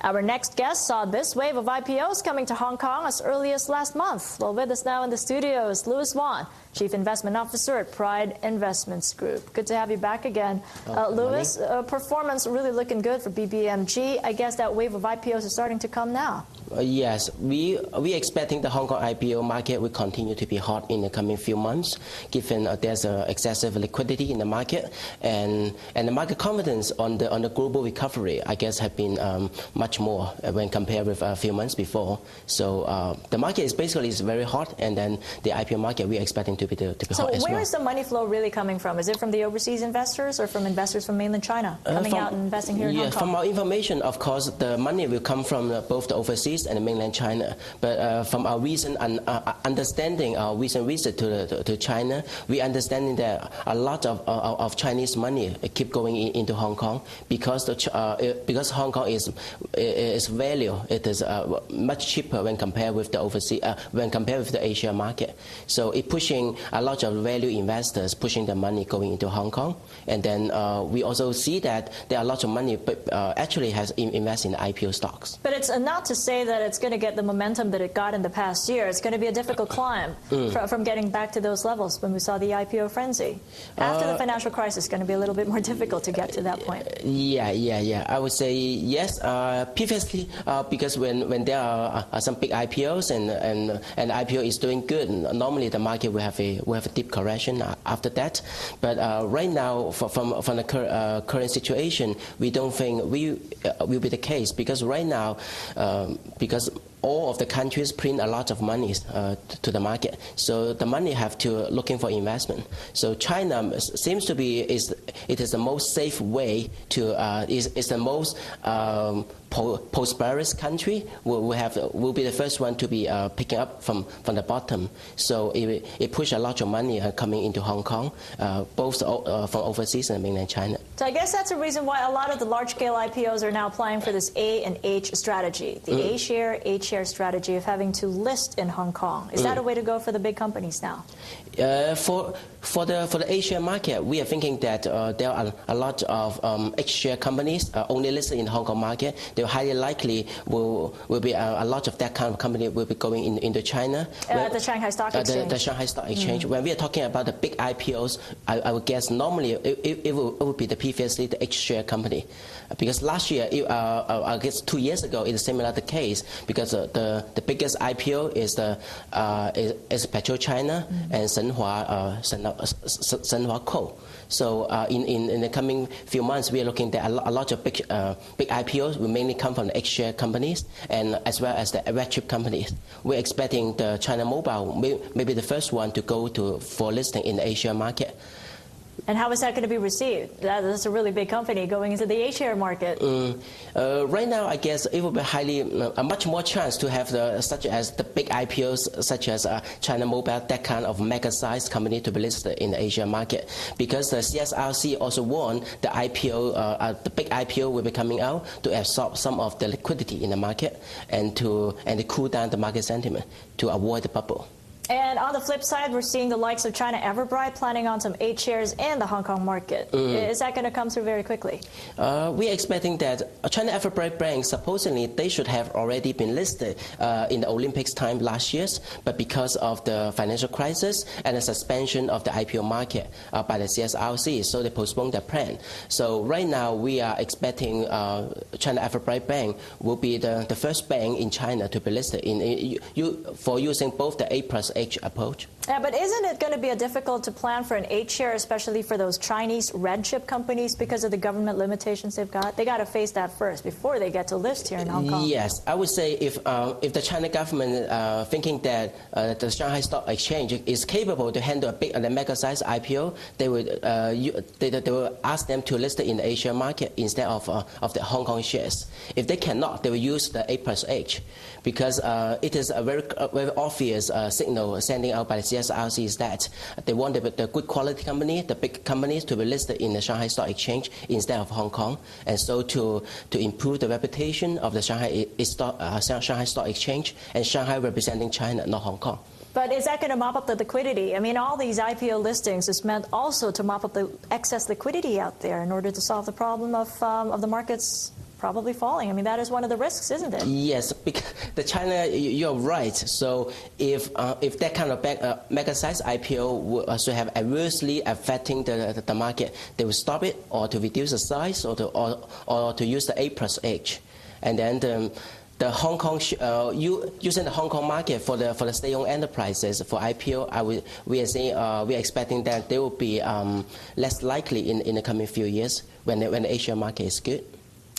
Our next guest saw this wave of IPOs coming to Hong Kong as early as last month. Well, with us now in the studio is Louis Wan, Chief Investment Officer at Pride Investments Group. Good to have you back again. Louis, performance really looking good for BBMG. I guess that wave of IPOs is starting to come now. Yes, we expecting the Hong Kong IPO market will continue to be hot in the coming few months, given there's excessive liquidity in the market, and the market confidence on the global recovery, I guess, have been much more when compared with a few months before. So the market is basically very hot, and then the IPO market we're expecting to be hot as well. So where is the money flow really coming from? Is it from the overseas investors or from investors from mainland China coming out and investing here in Hong Kong? From our information, of course, the money will come from both the overseas and the mainland China. But from our recent understanding, our recent visit to China, we understanding that a lot of Chinese money keep going into Hong Kong because Hong Kong is value. It is much cheaper when compared with the overseas, when compared with the Asia market. So it pushing a lot of value investors pushing the money going into Hong Kong, and then we also see that there are a lot of money actually has invested in IPO stocks. But it's not to say that it's going to get the momentum that it got in the past year. It's going to be a difficult climb from getting back to those levels when we saw the IPO frenzy. After the financial crisis, it's going to be a little bit more difficult to get to that point. Yeah. I would say yes. Previously, because when there are some big IPOs and IPO is doing good, normally the market will have a deep correction after that. But right now, from the current situation, we don't think will be the case, because right now, because all of the countries print a lot of money to the market, so the money have to looking for investment. So China seems to be it is the most safe way to is the most prosperous country. Will be the first one to be picking up from the bottom. So it push a lot of money coming into Hong Kong, both from overseas and mainland China. So I guess that's a reason why a lot of the large-scale IPOs are now applying for this A and H strategy, the A-share, H-share strategy of having to list in Hong Kong. Is that a way to go for the big companies now? For the H-share market, we are thinking that there are a lot of H-share companies only listed in the Hong Kong market. They highly likely will be a lot of that kind of company will be going into China. The Shanghai Stock Exchange. The Shanghai Stock Exchange. When we are talking about the big IPOs, I would guess normally it would be previously the H-share company, because last year, I guess 2 years ago, it is similar the case, because the biggest IPO is PetroChina and Shenhua Coal. So in the coming few months, we are looking at a lot of big IPOs will mainly come from the H-share companies, and as well as the red chip companies. We're expecting the China Mobile may be the first one to go for listing in the Asia market. And how is that going to be received? That's a really big company going into the A-share market. Right now, I guess it will be a much more chance to have such as the big IPOs, such as China Mobile, that kind of mega-sized company to be listed in the Asia market, because the CSRC also warned the IPO, the big IPO will be coming out to absorb some of the liquidity in the market and to cool down the market sentiment to avoid the bubble. And on the flip side, we're seeing the likes of China Everbright planning on some H-shares in the Hong Kong market. Is that going to come through very quickly? We're expecting that China Everbright Bank, supposedly they should have already been listed in the Olympics time last year, but because of the financial crisis and the suspension of the IPO market by the CSRC, so they postponed their plan. So right now we are expecting China Everbright Bank will be the first bank in China to be listed for using both the A+H approach. Yeah, but isn't it going to be difficult to plan for an H-share, especially for those Chinese red chip companies, because of the government limitations they've got? They got to face that first before they get to list here in Hong Kong. Yes, I would say if the China government thinking that the Shanghai Stock Exchange is capable to handle a big and a mega-sized IPO, they will ask them to list it in the Asia market instead of the Hong Kong shares. If they cannot, they will use the A+H, because it is a very obvious signal sending out by the CSRC is that they want the good quality company, the big companies, to be listed in the Shanghai Stock Exchange instead of Hong Kong, and so to improve the reputation of the Shanghai Stock Exchange, and Shanghai representing China, not Hong Kong. But is that going to mop up the liquidity? I mean, all these IPO listings is meant also to mop up the excess liquidity out there in order to solve the problem of the market's probably falling. I mean, that is one of the risks, isn't it? Yes, because the China, you're right. So if that kind of mega-sized IPO would also have adversely affecting the market, they will stop it or to reduce the size or to use the A+H. And then the Hong Kong, using the Hong Kong market for the state-owned enterprises for IPO, we are expecting that they will be less likely in the coming few years when the Asian market is good.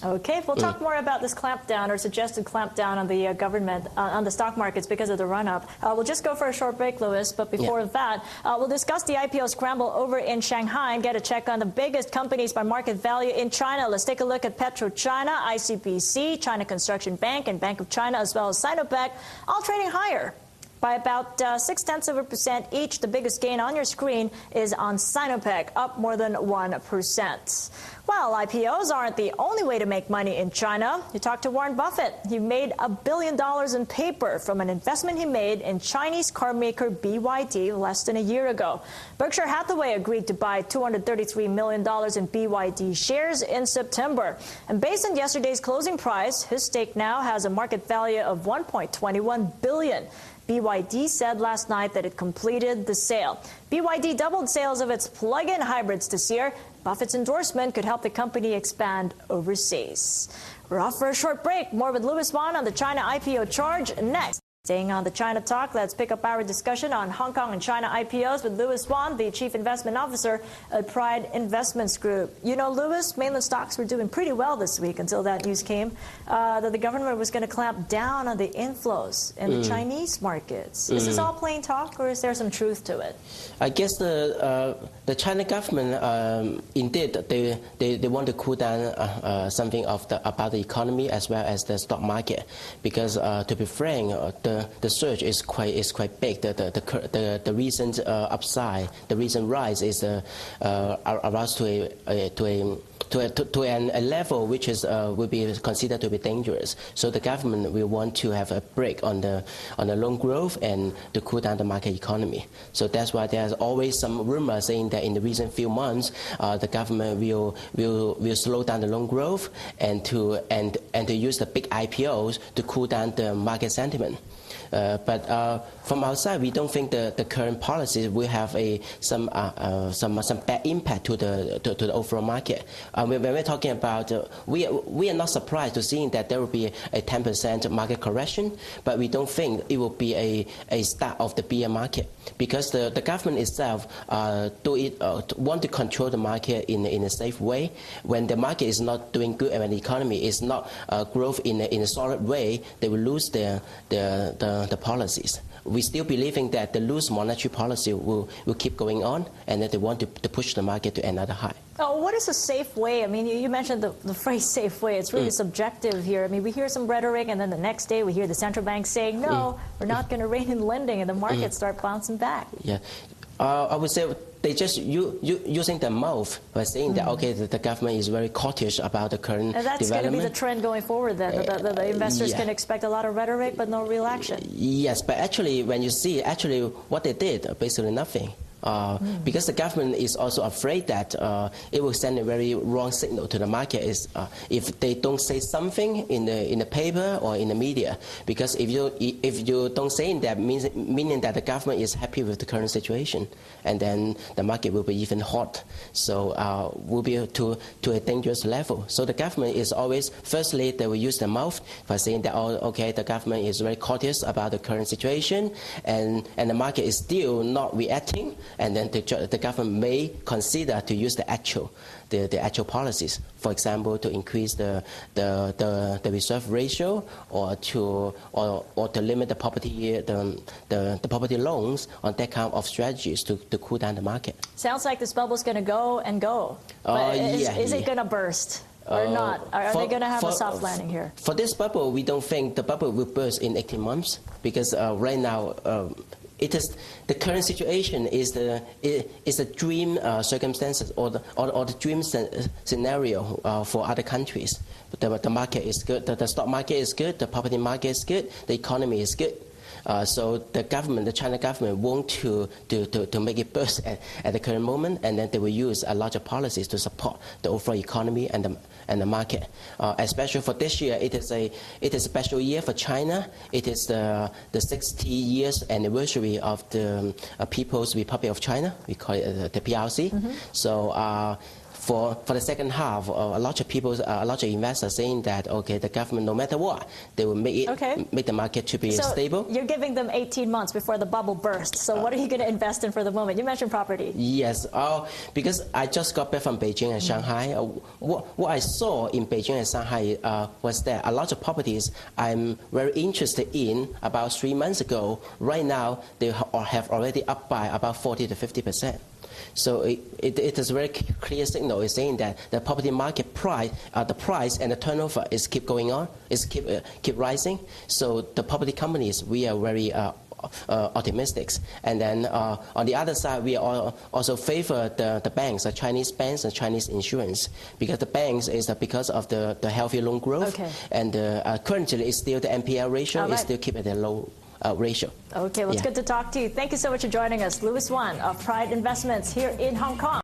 Okay, we'll talk more about this clampdown or suggested clampdown on the government on the stock markets because of the run-up. We'll just go for a short break, Louis, but before that, we'll discuss the IPO scramble over in Shanghai and get a check on the biggest companies by market value in China. Let's take a look at PetroChina, ICBC, China Construction Bank, and Bank of China, as well as Sinopec, all trading higher by about 0.6% each. The biggest gain on your screen is on Sinopec, up more than 1%. Well, IPOs aren't the only way to make money in China. You talked to Warren Buffett. He made $1 billion in paper from an investment he made in Chinese car maker BYD less than a year ago. Berkshire Hathaway agreed to buy $233 million in BYD shares in September. And based on yesterday's closing price, his stake now has a market value of $1.21 billion. BYD said last night that it completed the sale. BYD doubled sales of its plug-in hybrids this year. Buffett's endorsement could help the company expand overseas. We're off for a short break. More with Louis Wan on the China IPO charge next. Staying on the China talk, let's pick up our discussion on Hong Kong and China IPOs with Louis Wan, the Chief Investment Officer at Pride Investments Group. You know, Louis, mainland stocks were doing pretty well this week until that news came that the government was going to clamp down on the inflows in the Chinese markets. Is this all plain talk, or is there some truth to it? I guess the China government, indeed, they want to cool down something about the economy as well as the stock market, because to be frank, the surge is quite big. The recent upside, the recent rise is aroused to a level which is will be considered to be dangerous. So the government will want to have a break on the loan growth and to cool down the market economy. So that's why there's always some rumor saying that in the recent few months the government will slow down the loan growth and to use the big IPOs to cool down the market sentiment. But from our side, we don't think the current policies will have some bad impact to the overall market. When we're talking about, we are not surprised to seeing that there will be a 10% market correction, but we don't think it will be a start of the bear market, because the government itself want to control the market in a safe way. When the market is not doing good and when the economy is not growth in a solid way, they will lose the policies. We still believing that the loose monetary policy will keep going on, and that they want to push the market to another high. Oh, what is a safe way? I mean, you mentioned the phrase safe way. It's really subjective here. I mean, we hear some rhetoric, and then the next day we hear the central bank saying, no, we're not going to rein in lending, and the markets start bouncing back. Yeah. I would say they just using the mouth by saying that, okay, the government is very cautious about the current development. That's going to be the trend going forward then, the investors can expect a lot of rhetoric but no real action. Yes, but actually when you see what they did, basically nothing. Because the government is also afraid that it will send a very wrong signal to the market if they don't say something in the paper or in the media. Because if you don't say that, meaning that the government is happy with the current situation, and then the market will be even hot. So will be to a dangerous level. So the government is always, firstly, they will use the mouth by saying that, oh, okay, the government is very cautious about the current situation, and the market is still not reacting. And then the government may consider to use the actual policies, for example, to increase the reserve ratio, or to limit the property loans on that kind of strategies to cool down the market. Sounds like this bubble's going to go and go. But is it going to burst? Or not? Are they going to have a soft landing here? For this bubble, we don't think the bubble will burst in 18 months, because right now the current situation is a dream circumstances or the dream scenario for other countries. The market is good, the stock market is good, the property market is good, the economy is good. So the government, the China government, want to make it burst at the current moment, and then they will use a lot of policies to support the overall economy and the market. Especially for this year, it is a special year for China. It is the 60 years anniversary of the People's Republic of China. We call it the PRC. So. For the second half, a lot of people, a lot of investors saying that the government, no matter what, they will make the market to be stable. You're giving them 18 months before the bubble bursts. So what are you going to invest in for the moment? You mentioned property. Yes, because I just got back from Beijing and Shanghai. What I saw in Beijing and Shanghai was that a lot of properties I'm very interested in about 3 months ago. Right now, they have already up by about 40 to 50%. So it is a very clear signal. It's saying that the property market price, the price and the turnover is keep going on, is keep rising. So the property companies, we are very optimistic. And then on the other side, we also favor the banks, the Chinese banks and Chinese insurance, because the banks is because of the healthy loan growth. And currently, it's still the NPL ratio is still keep at a low ratio. Okay, well, it's good to talk to you. Thank you so much for joining us. Louis Wan of Pride Investments here in Hong Kong.